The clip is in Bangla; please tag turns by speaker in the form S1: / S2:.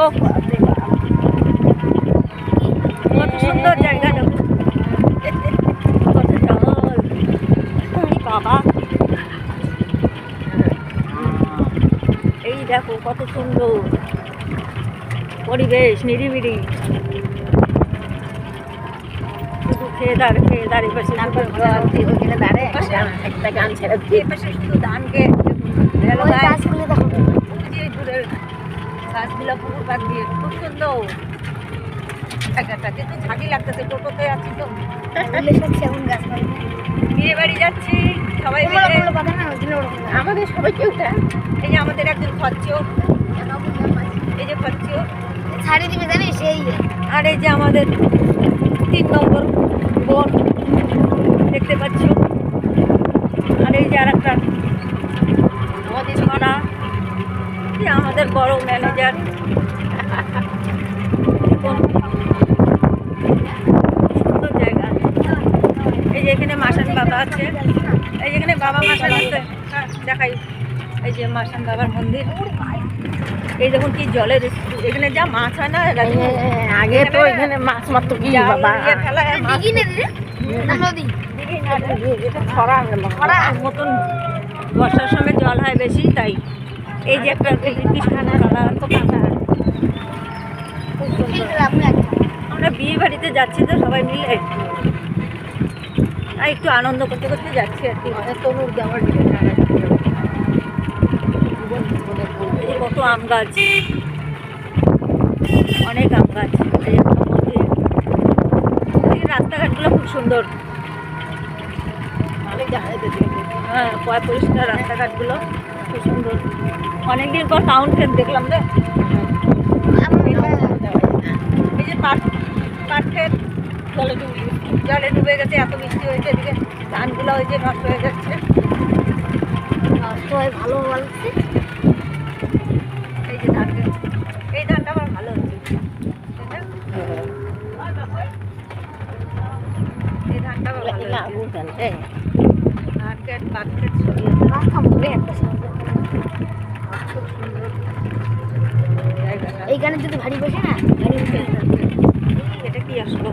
S1: ও কত সুন্দর জায়গা, দেখো কত জল, বাবা এই দেখো কত সুন্দর পরিবেশ, নিরিবিলি, শুধু খেয়ে দাঁড়িয়ে পাশে
S2: ওখানে দাঁড়ায় একটা গান ছেড়ে
S1: খেয়ে পাশে শুধু ধান খেয়ে
S2: গাছগুলো দেখো
S1: গাছগুলো পুকুর পাড় দিয়ে খুব সুন্দর জায়গাটা, কিন্তু ঝাঁকি লাগতেছে, টোটোতে আছি তো
S2: সেগুন গাছ
S1: বিয়ে বাড়ি যাচ্ছি সবাই মিলে।
S2: আমাদের সবাইকে ওটা
S1: এই যে আমাদের একজন খরচ, এই যে খরচ,
S2: ছাড়িয়ে দিবে জানিস সেই
S1: আর এই যে আমাদের 3 নম্বর বোন দেখতে পাচ্ছ, আর এই যে আর একটা আমাদের মানা, আমাদের বড় ম্যানেজার। সুন্দর জায়গা, এই যে এখানে মাসান বাবা আছে, এই যেখানে বাবা মাসান আছে, দেখাই এই যে মাসান বাবার মন্দির। এই দেখুন কি জলের, এখানে যা মাছ হয় না,
S2: আগে তো এখানে মাছ মারতো কি বাবা
S1: ছড়ার মতন বর্ষার সময় জল হয় বেশি, তাই এই যে একটা আমরা বিয়ে বাড়িতে যাচ্ছি তো সবাই মিলে, আর একটু আনন্দ করতে করতে যাচ্ছি আর কি। তনুর দেওয়ার কত আম গাছ, অনেক আম গাছ, এই একটা মন্দির, রাস্তাঘাটগুলো খুব সুন্দর, হ্যাঁ পরিষ্কার রাস্তাঘাটগুলো খুব সুন্দর। অনেকদিন পর টাউন ট্রেন দেখলাম রে, এই যে পাট ট্রেন জলে ডুবে গেছে, এত বৃষ্টি হয়েছে, এদিকে ধানগুলো হয়েছে নষ্ট হয়ে যাচ্ছে,
S2: নষ্ট হয় ভালো বলছে।
S1: এই যে ধানটা, এই ধানটা আবার ভালো হচ্ছে, এই ধানটা আবার ভালো হচ্ছে, ধান খেত পাট খেত সবই আছে। খুব সুন্দর জায়গাটা,
S2: এইখানে যদি ভারী বসে না,
S1: এটা কি আসলো